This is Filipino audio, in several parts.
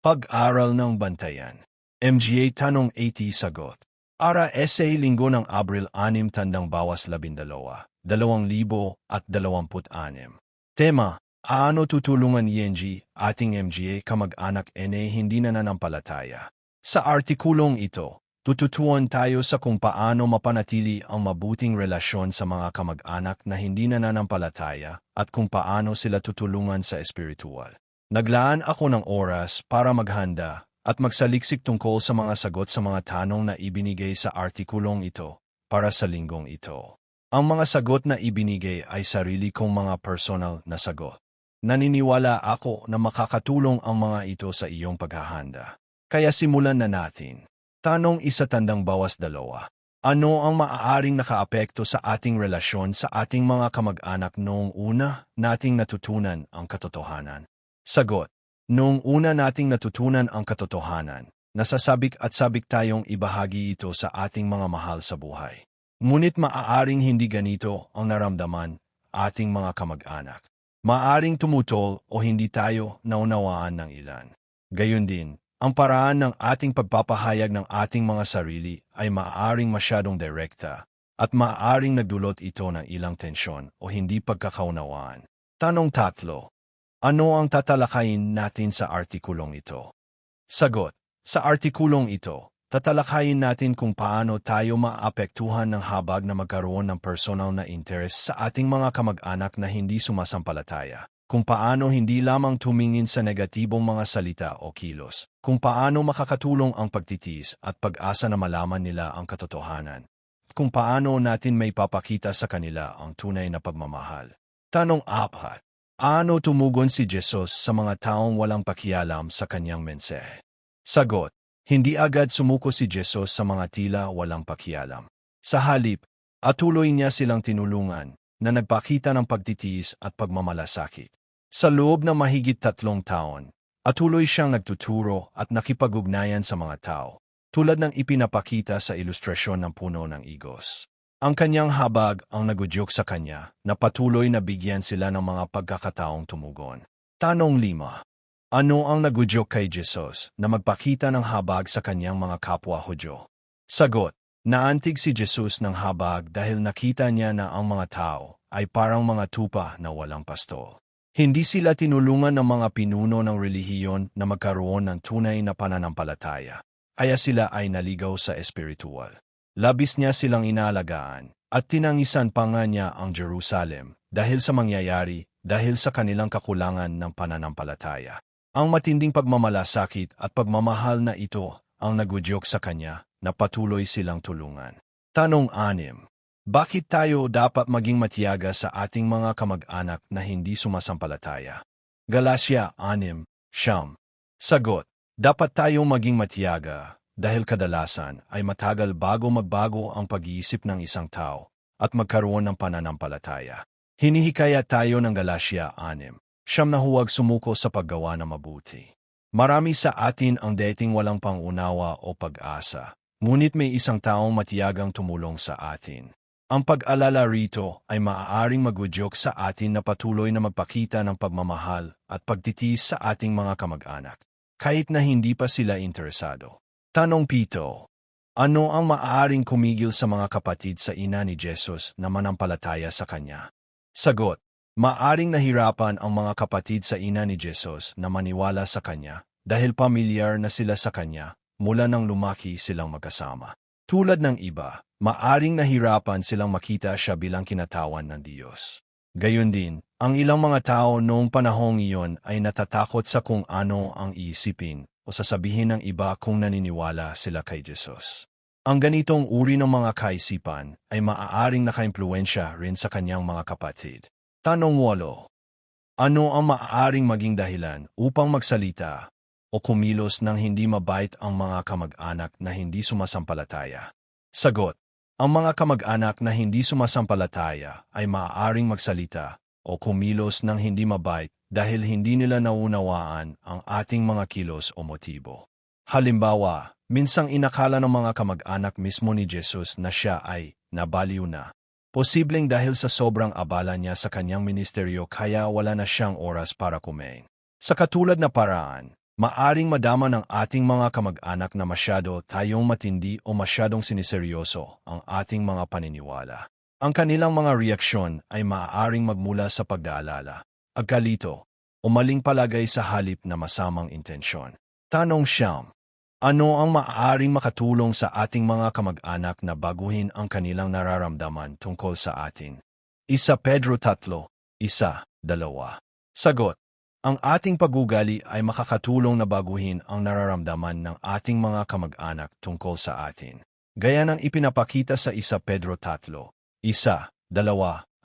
Pag-aral ng bantayan. MGA Tanong 80 Sagot. Ara Essay Linggo ng Abril 6 Tandang Bawas 12, 2026. Tema, Aano tutulungan ENG, ating MGA kamag-anak NA hindi nananampalataya? Sa artikulong ito, tututuan tayo sa kung paano mapanatili ang mabuting relasyon sa mga kamag-anak na hindi nananampalataya at kung paano sila tutulungan sa espiritual. Naglaan ako ng oras para maghanda at magsaliksik tungkol sa mga sagot sa mga tanong na ibinigay sa artikulong ito para sa linggong ito. Ang mga sagot na ibinigay ay sarili kong mga personal na sagot. Naniniwala ako na makakatulong ang mga ito sa iyong paghahanda. Kaya simulan na natin. Tanong 1 Tandang Bawas 2. Ano ang maaaring nakaapekto sa ating relasyon sa ating mga kamag-anak noong una nating natutunan ang katotohanan? Sagot. Noong una nating natutunan ang katotohanan, nasasabik at sabik tayong ibahagi ito sa ating mga mahal sa buhay. Ngunit maaaring hindi ganito ang naramdaman ating mga kamag-anak. Maaaring tumutol o hindi tayo naunawaan ng ilan. Gayon din, ang paraan ng ating pagpapahayag ng ating mga sarili ay maaaring masyadong direkta at maaaring nagdulot ito ng ilang tensyon o hindi pagkakaunawaan. Tanong 3. Ano ang tatalakayin natin sa artikulong ito? Sagot. Sa artikulong ito, tatalakayin natin kung paano tayo maapektuhan ng habag na magkaroon ng personal na interes sa ating mga kamag-anak na hindi sumasampalataya. Kung paano hindi lamang tumingin sa negatibong mga salita o kilos. Kung paano makakatulong ang pagtitiis at pag-asa na malaman nila ang katotohanan. Kung paano natin may papakita sa kanila ang tunay na pagmamahal. Tanong 4. Ano tumugon si Jesus sa mga taong walang pakialam sa kanyang mensahe? Sagot. Hindi agad sumuko si Jesus sa mga tila walang pakialam. Sa halip, atuloy niya silang tinulungan na nagpakita ng pagtitiis at pagmamalasakit. Sa loob ng mahigit 3 taon, atuloy siyang nagtuturo at nakipag-ugnayan sa mga tao, tulad ng ipinapakita sa ilustrasyon ng puno ng igos. Ang kanyang habag ang nagudyok sa kanya na patuloy na bigyan sila ng mga pagkakataong tumugon. Tanong 5. Ano ang nagudyok kay Jesus na magpakita ng habag sa kanyang mga kapwa Hudyo? Sagot. Naantig si Jesus ng habag dahil nakita niya na ang mga tao ay parang mga tupa na walang pastol. Hindi sila tinulungan ng mga pinuno ng relihiyon na magkaroon ng tunay na pananampalataya, kaya sila ay naligaw sa espiritual. Labis niya silang inaalagaan at tinangisan pa nga niya ang Jerusalem dahil sa mangyayari dahil sa kanilang kakulangan ng pananampalataya. Ang matinding pagmamalasakit at pagmamahal na ito ang nagudyok sa kanya na patuloy silang tulungan. Tanong 6. Bakit tayo dapat maging matiyaga sa ating mga kamag-anak na hindi sumasampalataya? Galatia 6:9. Sagot. Dapat tayong maging matiyaga dahil kadalasan ay matagal bago magbago ang pag-iisip ng isang tao at magkaroon ng pananampalataya. Hinihikayat tayo ng Galatia 6:9 na huwag sumuko sa paggawa ng mabuti. Marami sa atin ang dating walang pangunawa o pag-asa, ngunit may isang taong matiyagang tumulong sa atin. Ang pag-alala rito ay maaaring magudyok sa atin na patuloy na magpakita ng pagmamahal at pagtitiis sa ating mga kamag-anak, kahit na hindi pa sila interesado. Tanong 7. Ano ang maaaring kumigil sa mga kapatid sa ina ni Jesus na manampalataya sa kanya? Sagot. Maaaring nahirapan ang mga kapatid sa ina ni Jesus na maniwala sa kanya dahil pamilyar na sila sa kanya mula nang lumaki silang magkasama. Tulad ng iba, maaaring nahirapan silang makita siya bilang kinatawan ng Diyos. Gayon din, ang ilang mga tao noong panahong iyon ay natatakot sa kung ano ang iisipin o sasabihin ng iba kung naniniwala sila kay Jesus. Ang ganitong uri ng mga kaisipan ay maaaring nakaimpluwensya rin sa kanyang mga kapatid. Tanong 8. Ano ang maaaring maging dahilan upang magsalita o kumilos ng hindi mabait ang mga kamag-anak na hindi sumasampalataya? Sagot. Ang mga kamag-anak na hindi sumasampalataya ay maaaring magsalita o kumilos ng hindi mabait dahil hindi nila naunawaan ang ating mga kilos o motibo. Halimbawa, minsang inakala ng mga kamag-anak mismo ni Jesus na siya ay nabaliw na. Posibleng dahil sa sobrang abala niya sa kanyang ministeryo kaya wala na siyang oras para kumain. Sa katulad na paraan, Maaring madama ng ating mga kamag-anak na masyado tayong matindi o masyadong siniseryoso ang ating mga paniniwala. Ang kanilang mga reaksyon ay maaaring magmula sa pagdaalala, agkalito, o maling palagay sa halip na masamang intensyon. Tanong siyam. Ano ang maaaring makatulong sa ating mga kamag-anak na baguhin ang kanilang nararamdaman tungkol sa atin? 1 Pedro 3, 1-2. Sagot. Ang ating pag-ugali ay makakatulong na baguhin ang nararamdaman ng ating mga kamag-anak tungkol sa atin. Gaya ng ipinapakita sa 1 Pedro 3, 1-2,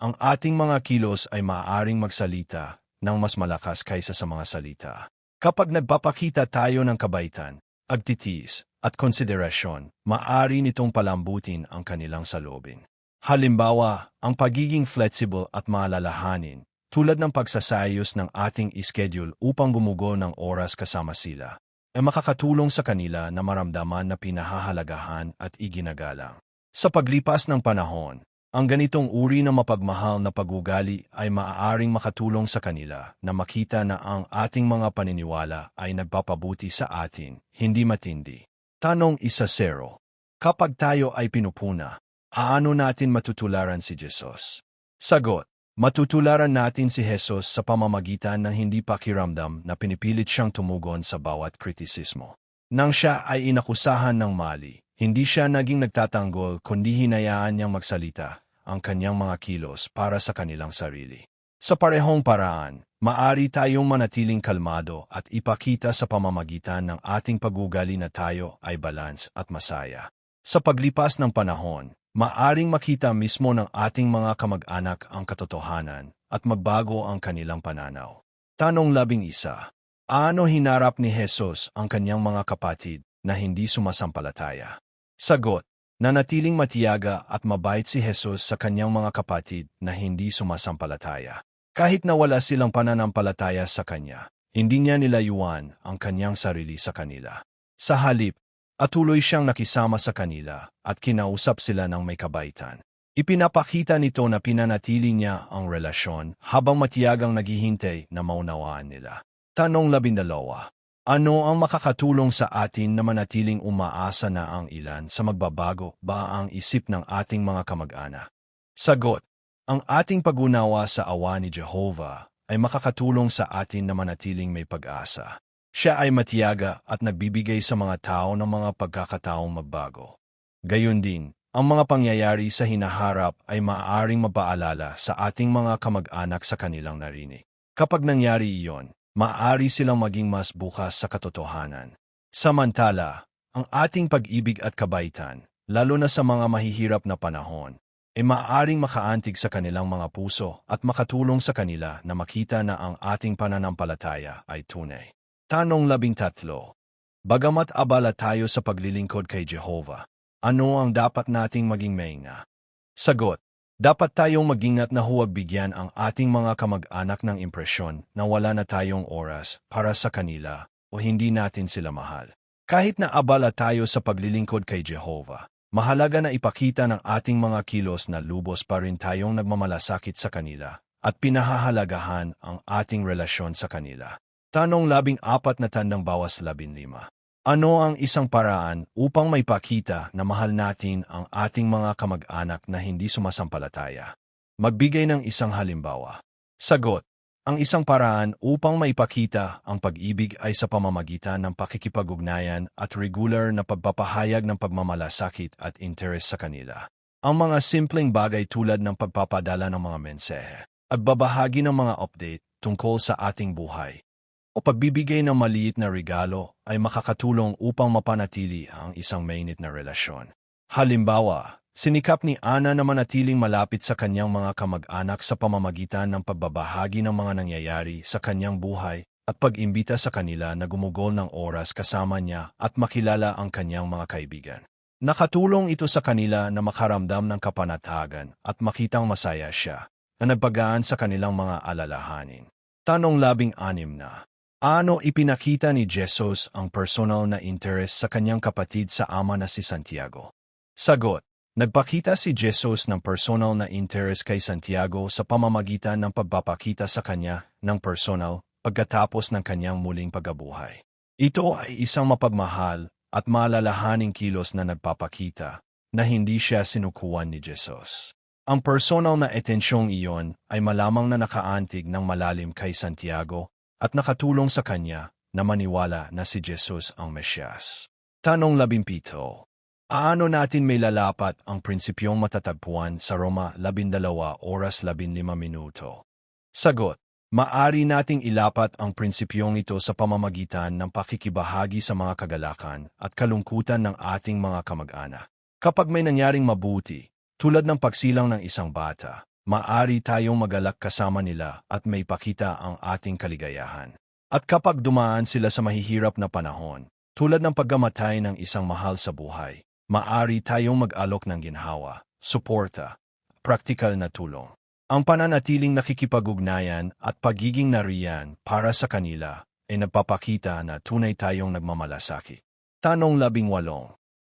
ang ating mga kilos ay maaaring magsalita ng mas malakas kaysa sa mga salita. Kapag nagpapakita tayo ng kabaitan, pagtitiis, at konsiderasyon, maaari nitong palambutin ang kanilang saloobin. Halimbawa, ang pagiging flexible at maalalahanin, tulad ng pagsasayos ng ating schedule upang gumugo ng oras kasama sila, ay makakatulong sa kanila na maramdaman na pinahahalagahan at iginagalang. Sa paglipas ng panahon, ang ganitong uri ng mapagmahal na pag-ugali ay maaaring makatulong sa kanila na makita na ang ating mga paniniwala ay nagpapabuti sa atin, hindi matindi. Tanong 1-0. Kapag tayo ay pinupuna, paano natin matutularan si Jesus? Sagot. Matutularan natin si Jesus sa pamamagitan ng hindi pakiramdam na pinipilit siyang tumugon sa bawat kritisismo. Nang siya ay inakusahan ng mali, hindi siya naging nagtatanggol kundi hinayaan niyang magsalita ang kanyang mga kilos para sa kanilang sarili. Sa parehong paraan, maari tayong manatiling kalmado at ipakita sa pamamagitan ng ating pag-ugali na tayo ay balance at masaya. Sa paglipas ng panahon, maaring makita mismo ng ating mga kamag-anak ang katotohanan at magbago ang kanilang pananaw. Tanong 11. Paano hinarap ni Jesus ang kanyang mga kapatid na hindi sumasampalataya? Sagot. Nanatiling matiyaga at mabait si Jesus sa kanyang mga kapatid na hindi sumasampalataya. Kahit na wala silang pananampalataya sa kanya, hindi niya nilayuan ang kanyang sarili sa kanila. Sa halip, tuloy siyang nakisama sa kanila at kinausap sila ng may kabaitan. Ipinapakita nito na pinanatili niya ang relasyon habang matiyagang naghihintay na maunawaan nila. Tanong 12. Ano ang makakatulong sa atin na manatiling umaasa na ang ilan sa magbabago ba ang isip ng ating mga kamag-anak? Sagot. Ang ating pag-unawa sa awa ni Jehovah ay makakatulong sa atin na manatiling may pag-asa. Siya ay matiyaga at nagbibigay sa mga tao ng mga pagkakataong magbago. Gayon din, ang mga pangyayari sa hinaharap ay maaaring mapaalala sa ating mga kamag-anak sa kanilang narinig. Kapag nangyari iyon, maaari silang maging mas bukas sa katotohanan. Samantala, ang ating pag-ibig at kabaitan, lalo na sa mga mahihirap na panahon, ay maaaring makaantig sa kanilang mga puso at makatulong sa kanila na makita na ang ating pananampalataya ay tunay. Tanong 13. Bagamat abala tayo sa paglilingkod kay Jehovah, ano ang dapat nating maging maingat? Sagot. Dapat tayong mag-ingat na huwag bigyan ang ating mga kamag-anak ng impresyon na wala na tayong oras para sa kanila o hindi natin sila mahal. Kahit na abala tayo sa paglilingkod kay Jehovah, mahalaga na ipakita ng ating mga kilos na lubos pa rin tayong nagmamalasakit sa kanila at pinahahalagahan ang ating relasyon sa kanila. Tanong 14 na tandang bawas 15. Ano ang isang paraan upang maipakita na mahal natin ang ating mga kamag-anak na hindi sumasampalataya? Magbigay ng isang halimbawa. Sagot. Ang isang paraan upang maipakita ang pag-ibig ay sa pamamagitan ng pakikipag-ugnayan at regular na pagpapahayag ng pagmamalasakit at interes sa kanila. Ang mga simpleng bagay tulad ng pagpapadala ng mga mensahe at babahagi ng mga update tungkol sa ating buhay o pagbibigay ng maliit na regalo ay makakatulong upang mapanatili ang isang mainit na relasyon. Halimbawa, sinikap ni Ana na manatiling malapit sa kanyang mga kamag-anak sa pamamagitan ng pagbabahagi ng mga nangyayari sa kanyang buhay at pag-imbita sa kanila na gumugol ng oras kasama niya at makilala ang kanyang mga kaibigan. Nakatulong ito sa kanila na makaramdam ng kapanatagan at makitang masaya siya na nagpagaan sa kanilang mga alalahanin. Tanong 16 na. Ano ipinakita ni Jesus ang personal na interes sa kanyang kapatid sa ama na si Santiago? Sagot. Nagpakita si Jesus ng personal na interes kay Santiago sa pamamagitan ng pagpapakita sa kanya ng personal pagkatapos ng kanyang muling pagkabuhay. Ito ay isang mapagmahal at malalahaning kilos na nagpapakita na hindi siya sinukuan ni Jesus. Ang personal na atensyong iyon ay malamang na nakaantig ng malalim kay Santiago at nakatulong sa kanya na maniwala na si Jesus ang Mesyas. Tanong 17. Aano natin may lalapat ang prinsipyong matatagpuan sa Roma 12:15? Sagot. Maari nating ilapat ang prinsipyong ito sa pamamagitan ng pakikibahagi sa mga kagalakan at kalungkutan ng ating mga kamag-anak. Kapag may nangyaring mabuti, tulad ng pagsilang ng isang bata, maari tayong magalak kasama nila at may pakita ang ating kaligayahan. At kapag dumaan sila sa mahihirap na panahon, tulad ng pagkamatay ng isang mahal sa buhay, maari tayong mag-alok ng ginhawa, suporta, praktikal na tulong. Ang pananatiling nakikipag-ugnayan at pagiging nariyan para sa kanila ay nagpapakita na tunay tayong nagmamalasakit. Tanong 18.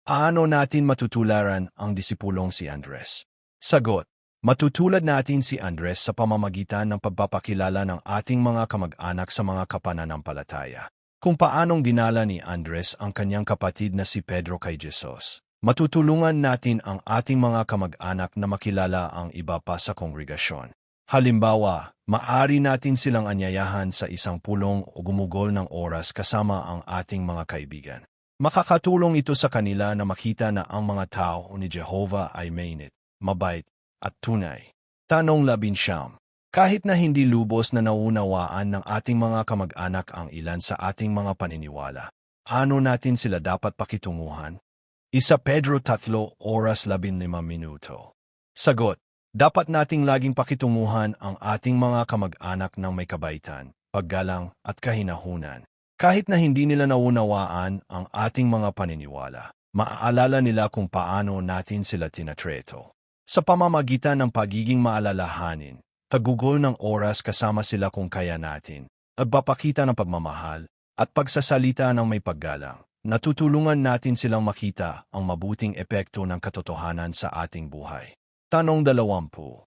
Aano natin matutularan ang disipulong si Andres? Sagot. Matutulad natin si Andres sa pamamagitan ng pagpapakilala ng ating mga kamag-anak sa mga kapananampalataya. Kung paanong dinala ni Andres ang kanyang kapatid na si Pedro kay Jesus. Matutulungan natin ang ating mga kamag-anak na makilala ang iba pa sa kongregasyon. Halimbawa, maari natin silang anyayahan sa isang pulong o gumugol ng oras kasama ang ating mga kaibigan. Makakatulong ito sa kanila na makita na ang mga tao ni Jehovah ay mainit, mabait, at tunay. Tanong 19. Kahit na hindi lubos na naunawaan ng ating mga kamag-anak ang ilan sa ating mga paniniwala, ano natin sila dapat pakitunguhan? 1 Pedro 3:15. Sagot. Dapat nating laging pakitunguhan ang ating mga kamag-anak ng may kabaitan, paggalang at kahinahunan. Kahit na hindi nila naunawaan ang ating mga paniniwala, maaalala nila kung paano natin sila tinatreto. Sa pamamagitan ng pagiging maalalahanin, tagugol ng oras kasama sila kung kaya natin, pagpapakita ng pagmamahal, at pagsasalita ng may paggalang. Natutulungan natin silang makita ang mabuting epekto ng katotohanan sa ating buhay. Tanong 20.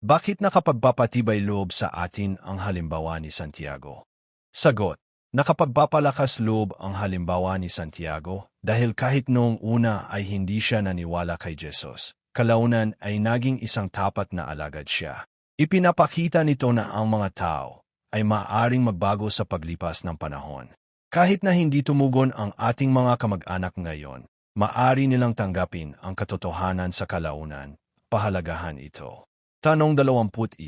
Bakit nakapagpapatibay loob sa atin ang halimbawa ni Santiago? Sagot. Nakapagpapalakas loob ang halimbawa ni Santiago dahil kahit noong una ay hindi siya naniwala kay Jesus, kalaunan ay naging isang tapat na alagad siya. Ipinapakita nito na ang mga tao ay maaaring magbago sa paglipas ng panahon. Kahit na hindi tumugon ang ating mga kamag-anak ngayon, maari nilang tanggapin ang katotohanan sa kalaunan, pahalagahan ito. Tanong 21.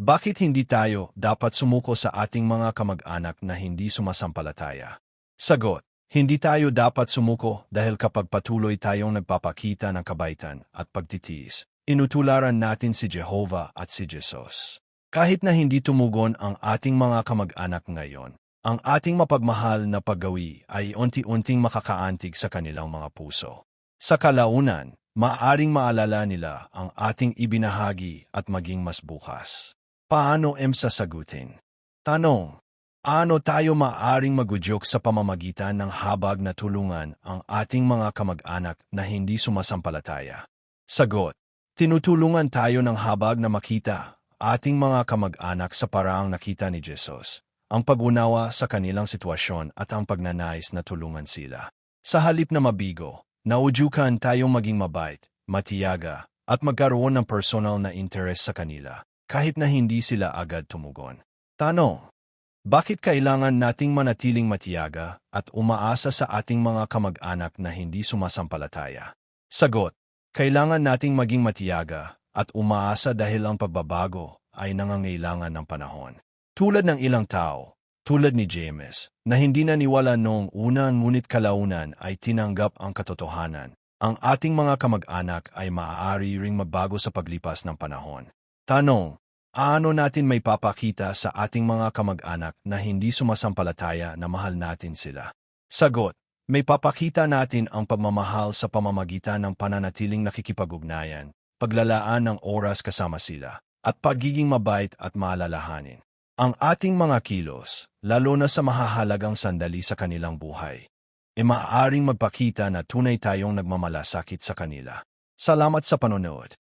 Bakit hindi tayo dapat sumuko sa ating mga kamag-anak na hindi sumasampalataya? Sagot. Hindi tayo dapat sumuko dahil kapag patuloy tayong nagpapakita ng kabaitan at pagtitiis, inutularan natin si Jehovah at si Jesus. Kahit na hindi tumugon ang ating mga kamag-anak ngayon, ang ating mapagmahal na paggawi ay unti-unting makakaantig sa kanilang mga puso. Sa kalaunan, maaaring maalala nila ang ating ibinahagi at maging mas bukas. Paano sasagutin? Tanong. Ano tayo maaaring magudyok sa pamamagitan ng habag na tulungan ang ating mga kamag-anak na hindi sumasampalataya? Sagot. Tinutulungan tayo ng habag na makita ating mga kamag-anak sa paraang nakita ni Jesus, ang pag-unawa sa kanilang sitwasyon at ang pagnanais na tulungan sila. Sa halip na mabigo, naudyukan tayong maging mabait, matiyaga, at magkaroon ng personal na interes sa kanila, kahit na hindi sila agad tumugon. Tanong. Bakit kailangan nating manatiling matiyaga at umaasa sa ating mga kamag-anak na hindi sumasampalataya? Sagot. Kailangan nating maging matiyaga at umaasa dahil ang pagbabago ay nangangailangan ng panahon. Tulad ng ilang tao, tulad ni James, na hindi naniwala noong una ngunit kalaunan ay tinanggap ang katotohanan, ang ating mga kamag-anak ay maaari ring magbago sa paglipas ng panahon. Tanong, ano natin may papakita sa ating mga kamag-anak na hindi sumasampalataya na mahal natin sila? Sagot, may papakita natin ang pagmamahal sa pamamagitan ng pananatiling nakikipag-ugnayan, paglalaan ng oras kasama sila, at pagiging mabait at maalalahanin. Ang ating mga kilos, lalo na sa mahahalagang sandali sa kanilang buhay, ay maaaring magpakita na tunay tayong nagmamalasakit sa kanila. Salamat sa panonood.